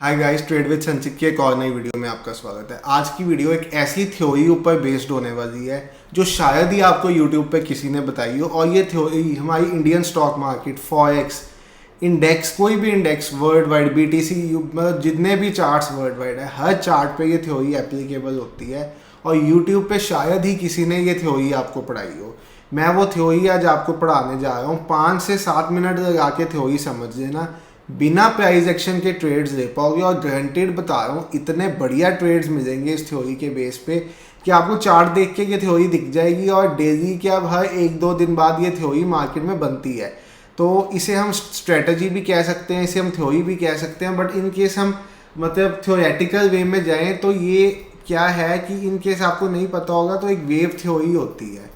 Hi guys, trade with संचित की एक और नई वीडियो में आपका स्वागत है। आज की वीडियो एक ऐसी थ्योरी ऊपर बेस्ड होने वाली है जो शायद ही आपको यूट्यूब पे किसी ने बताई हो। और ये थ्योरी हमारी Indian stock market, forex, index, कोई भी इंडेक्स वर्ल्ड वाइड, बीटीसी, मतलब जितने भी चार्ट्स वर्ल्ड वाइड है, हर चार्ट पे ये थ्योरी एप्लीकेबल होती है। और यूट्यूब पे शायद ही किसी ने ये थ्योरी आपको पढ़ाई हो। मैं वो थ्योरी आज आपको पढ़ाने जा रहा हूँ। 5 से 7 मिनट लगा के थ्योरी समझ लेना, बिना प्राइस एक्शन के ट्रेड्स ले पाओगे। और गारंटेड बता रहा हूँ, इतने बढ़िया ट्रेड्स मिलेंगे इस थ्योरी के बेस पे कि आपको चार्ट देख के ये थ्योरी दिख जाएगी। और डेली के अब हर 1-2 दिन बाद ये थ्योरी मार्केट में बनती है। तो इसे हम स्ट्रेटजी भी कह सकते हैं, इसे हम थ्योरी भी कह सकते हैं। बट इन केस हम मतलब थ्योरेटिकल वे में जाएँ तो ये क्या है कि इन केस आपको नहीं पता होगा तो एक वेव थ्योरी होती है।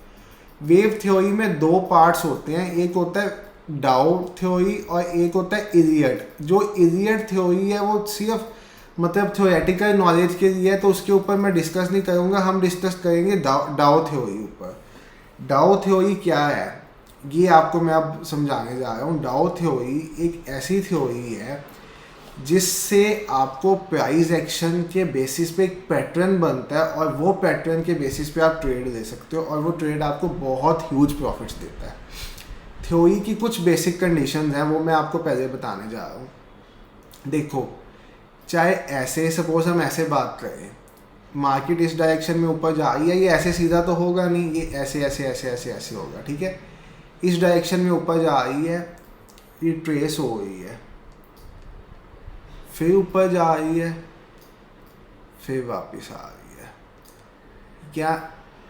वेव थ्योरी में 2 पार्ट्स होते हैं, एक होता है डाउ थ्योरी और एक होता है इलियट। जो इलियट थ्योरी है वो सिर्फ मतलब थ्योरेटिकल नॉलेज के लिए है, तो उसके ऊपर मैं डिस्कस नहीं करूँगा। हम डिस्कस करेंगे डाउ थ्योरी ऊपर। डाउ थ्योरी क्या है ये आपको मैं अब समझाने जा रहा हूँ। डाउ थ्योरी एक ऐसी थ्योरी है जिससे आपको प्राइस एक्शन के बेसिस पे एक पैटर्न बनता है और वो पैटर्न के बेसिस पे आप ट्रेड ले सकते हो और वो ट्रेड आपको बहुत ह्यूज प्रॉफिट्स देता है। थ्योरी की कुछ बेसिक कंडीशंस हैं, वो मैं आपको पहले बताने जा रहा हूँ। देखो, चाहे ऐसे सपोज हम ऐसे बात करें, मार्केट इस डायरेक्शन में ऊपर जा रही है, ये ऐसे सीधा तो होगा नहीं, ये ऐसे ऐसे ऐसे ऐसे ऐसे होगा, ठीक है। इस डायरेक्शन में ऊपर जा रही है, ये ट्रेस हो रही है, फिर ऊपर जा रही है, फिर वापस आ रही है। क्या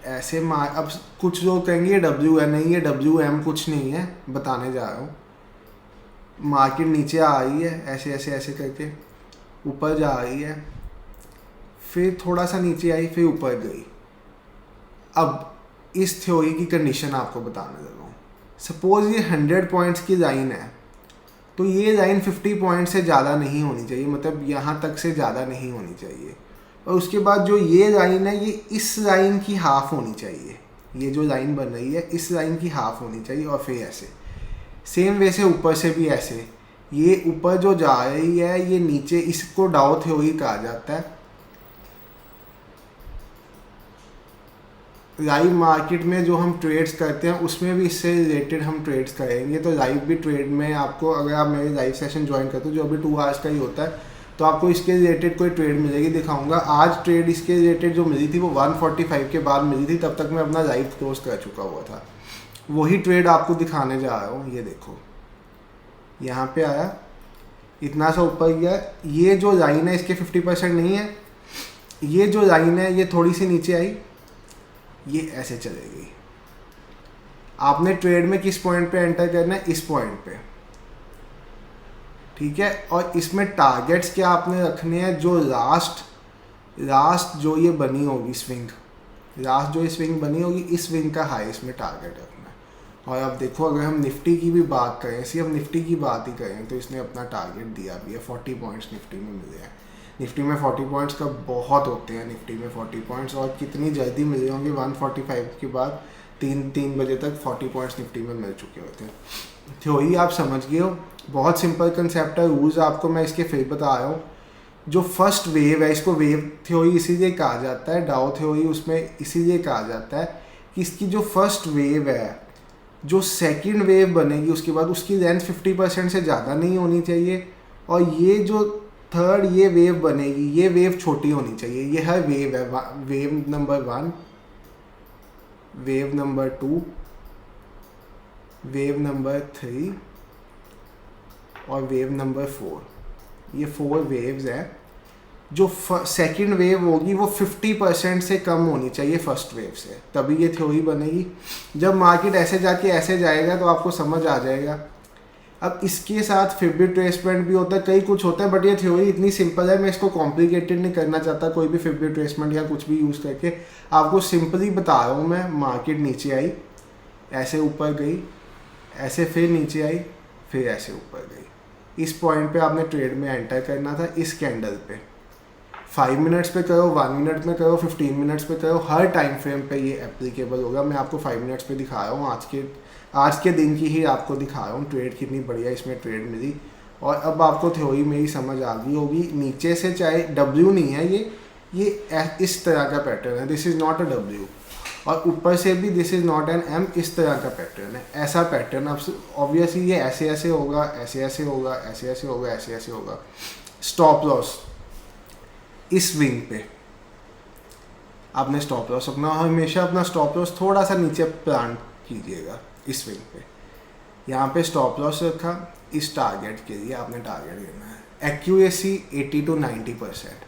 ऐसे अब कुछ लोग कहेंगे ये डब्ल्यू है, नहीं ये डब्ल्यू एम कुछ नहीं है, बताने जा रहा हूँ। मार्केट नीचे आ रही है ऐसे ऐसे ऐसे करके, ऊपर जा रही है, फिर थोड़ा सा नीचे आई, फिर ऊपर गई। अब इस थ्योरी की कंडीशन आपको बताने लगा हूँ। सपोज ये 100 पॉइंट्स की लाइन है, तो ये लाइन 50 पॉइंट से ज़्यादा नहीं होनी चाहिए, मतलब यहाँ तक से ज़्यादा नहीं होनी चाहिए। और उसके बाद जो ये लाइन है, ये इस लाइन की हाफ होनी चाहिए। ये जो लाइन बन रही है इस लाइन की हाफ होनी चाहिए। और फिर ऐसे सेम वैसे ऊपर से भी ऐसे, ये ऊपर जो जा रही है ये नीचे, इसको डाउ थ्योरी कहा जाता है। लाइव मार्केट में जो हम ट्रेड्स करते हैं उसमें भी इससे रिलेटेड हम ट्रेड्स करेंगे। तो लाइव भी ट्रेड में आपको, अगर आप मेरे लाइव सेशन ज्वाइन करते हो जो अभी 2 आवर्स का ही होता है, तो आपको इसके रिलेटेड कोई ट्रेड मिलेगी, दिखाऊंगा। आज ट्रेड इसके रिलेटेड जो मिली थी वो 145 के बाद मिली थी, तब तक मैं अपना लाइव क्लोज कर चुका हुआ था। वही ट्रेड आपको दिखाने जा रहा हूँ। ये देखो, यहाँ पे आया, इतना सा ऊपर गया, ये जो लाइन है इसके 50% नहीं है, ये जो लाइन है ये थोड़ी सी नीचे आई, ये ऐसे चलेगी। आपने ट्रेड में किस पॉइंट पे एंटर करना है, इस पॉइंट पे, ठीक है। और इसमें टारगेट्स क्या आपने रखने हैं, जो लास्ट जो ये बनी होगी स्विंग, लास्ट जो ये स्विंग बनी होगी, इस स्विंग का हाई इसमें टारगेट रखना है। और अब देखो, अगर हम निफ्टी की भी बात करें, सिर्फ निफ्टी की बात ही करें, तो इसने अपना टारगेट दिया भी है। 40 पॉइंट्स निफ्टी में मिले हैं। निफ्टी में 40 पॉइंट्स का बहुत होते हैं, निफ्टी में 40 पॉइंट्स, और कितनी जल्दी मिले होंगे। 145 के बाद 3 बजे तक 40 पॉइंट्स निफ्टी में मिल चुके होते हैं। थ्योरी आप समझ गए हो, बहुत सिंपल कंसेप्ट है। रूल्स आपको मैं इसके फिर बता रहा हूँ। जो फर्स्ट वेव है, इसको वेव थ्योरी इसीलिए कहा जाता है, डाउ थ्योरी उसमें इसीलिए कहा जाता है कि इसकी जो फर्स्ट वेव है, जो सेकंड वेव बनेगी उसके बाद, उसकी लेंथ 50% से ज़्यादा नहीं होनी चाहिए। और ये जो थर्ड ये वेव बनेगी, ये वेव छोटी होनी चाहिए। ये है वेव है, wave number 1, wave number 2, wave number 3 और वेव नंबर 4। ये 4 वेव्स हैं। जो सेकंड वेव होगी वो 50% से कम होनी चाहिए फर्स्ट वेव से, तभी ये थ्योरी बनेगी। जब मार्केट ऐसे जाके ऐसे जाएगा तो आपको समझ आ जाएगा। अब इसके साथ फिर भी ट्रेसमेंट भी होता है, कई कुछ होता है, बट ये थ्योरी इतनी सिंपल है, मैं इसको कॉम्प्लिकेटेड नहीं करना चाहता कोई भी फिर भी ट्रेसमेंट या कुछ भी यूज़ करके। आपको सिंपली बता रहा हूँ मैं। मार्केट नीचे आई, ऐसे ऊपर गई, ऐसे फिर नीचे आई, फिर ऐसे ऊपर गई। इस पॉइंट पे आपने ट्रेड में एंटर करना था, इस कैंडल पे। 5 मिनट्स पे करो, 1 मिनट में करो, 15 मिनट्स पे करो, हर टाइम फ्रेम पे ये एप्लीकेबल होगा। मैं आपको 5 मिनट्स पे दिखा रहा हूँ, आज के दिन की ही आपको दिखा रहा हूँ ट्रेड कितनी बढ़िया इसमें ट्रेड मिली। और अब आपको थ्योरी मेरी समझ आ गई होगी। नीचे से चाहे W नहीं है, ये इस तरह का पैटर्न है, this is not a W, और ऊपर से भी this is not an M, इस तरह का पैटर्न है। ऐसा पैटर्न अब ऑब्वियसली ये ऐसे ऐसे होगा, ऐसे ऐसे होगा, ऐसे ऐसे होगा, ऐसे ऐसे होगा। स्टॉप लॉस इस स्विंग पे आपने स्टॉप लॉस अपना हमेशा अपना स्टॉप लॉस थोड़ा सा नीचे प्लान कीजिएगा इस स्विंग पे। यहाँ पे स्टॉप लॉस रखा, इस टारगेट के लिए आपने टारगेट लेना है। एक्यूरेसी 80 to 90%,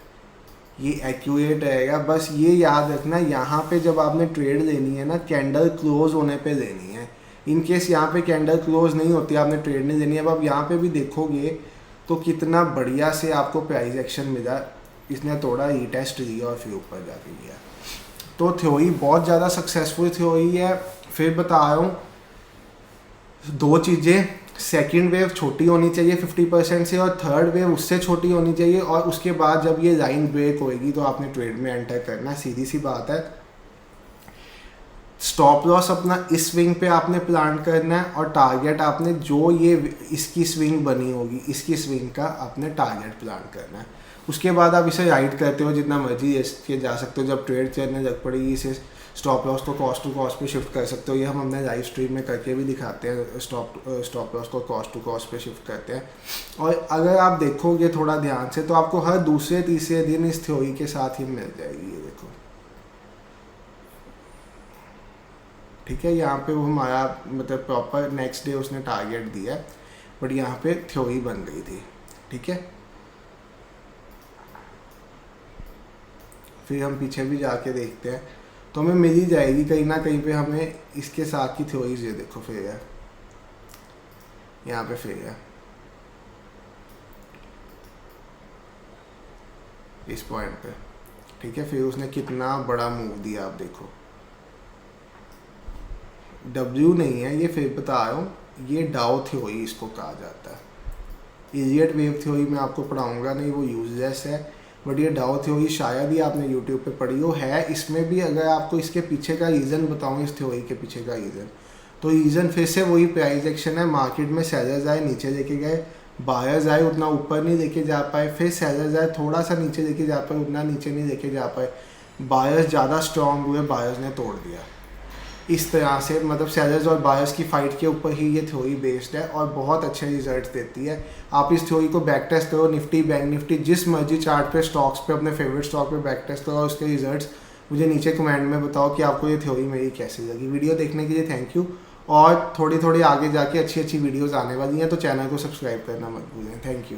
ये एक्यूरेट रहेगा। बस ये याद रखना, यहाँ पे जब आपने ट्रेड लेनी है ना, कैंडल क्लोज होने पे लेनी है। इन केस यहाँ पे कैंडल क्लोज नहीं होती, आपने ट्रेड नहीं लेनी है। अब आप यहाँ पे भी देखोगे तो कितना बढ़िया से आपको प्राइस एक्शन मिला, इसने थोड़ा रीटेस्ट लिया और फिर ऊपर जाके गया। तो थ्योरी बहुत ज़्यादा सक्सेसफुल थ्योरी है। फिर बता रहा हूँ दो चीज़ें, सेकंड वेव छोटी होनी चाहिए 50% से, और थर्ड वेव उससे छोटी होनी चाहिए, और उसके बाद जब ये लाइन ब्रेक होएगी तो आपने ट्रेड में एंटर करना है, सीधी सी बात है। स्टॉप लॉस अपना इस स्विंग पे आपने प्लान करना है, और टारगेट आपने जो ये इसकी स्विंग बनी होगी, इसकी स्विंग का आपने टारगेट प्लान करना है। उसके बाद आप इसे राइड करते हो जितना मर्जी इसके जा सकते हो। जब ट्रेड चलने लग पड़ेगी इसे स्टॉप लॉस को कॉस्ट टू कॉस्ट पे शिफ्ट कर सकते हो। ये हम अपने लाइव स्ट्रीम में करके भी दिखाते हैं, स्टॉप लॉस को कॉस्ट टू कॉस्ट पे शिफ्ट करते हैं। और अगर आप देखोगे थोड़ा ध्यान से तो आपको हर दूसरे तीसरे दिन इस थ्योरी के साथ ही मिल जाएगी। ये देखो, ठीक है, यहाँ पे वो हमारा मतलब प्रॉपर नेक्स्ट डे उसने टारगेट दिया, बट यहाँ पे थ्योरी बन गई थी। ठीक है, फिर हम पीछे भी जाके देखते हैं तो हमें मिल ही जाएगी कहीं ना कहीं पे हमें इसके साथ की थ्योरीज। ये देखो फिर है, यहाँ पे फिर है इस पॉइंट पे। ठीक है, फिर उसने कितना बड़ा मूव दिया आप देखो। W नहीं है ये, फिर बता रहा हूँ, ये डाउ थ्योरी इसको कहा जाता है। इलियट वेव थ्योरी मैं आपको पढ़ाऊँगा नहीं, वो यूजलेस है, बट ये डाउ थ्योरी शायद ही आपने यूट्यूब पे पढ़ी हो। है इसमें भी, अगर आपको इसके पीछे का रीज़न बताऊँ, इस थ्योरी के पीछे का रीज़न, तो रीज़न फिर से वही प्राइस एक्शन है। मार्केट में सेलर्स आए, नीचे लेके गए, बायर्स आए, उतना ऊपर नहीं लेके जा पाए, फिर सेलर्स आए, थोड़ा सा नीचे लेके जा पाए, उतना नीचे नहीं लेके जा पाए, बायर्स ज़्यादा स्ट्रॉन्ग हुए, बायर्स ने तोड़ दिया। इस तरह से मतलब सेलर्स और बायर्स की फाइट के ऊपर ही ये थ्योरी बेस्ड है, और बहुत अच्छे रिजल्ट देती है। आप इस थ्योरी को बैक टेस्ट करो, निफ्टी, बैंक निफ्टी, जिस मर्जी चार्ट पे, स्टॉक्स पे, अपने फेवरेट स्टॉक पे बैक टेस्ट करो, उसके रिजल्ट्स मुझे नीचे कमेंट में बताओ कि आपको ये थ्योरी मेरी कैसी लगी। वीडियो देखने के लिए थैंक यू, और थोड़ी थोड़ी आगे जाके अच्छी अच्छी वीडियोज़ आने वाली हैं, तो चैनल को सब्सक्राइब करना मत भूलें। Thank you.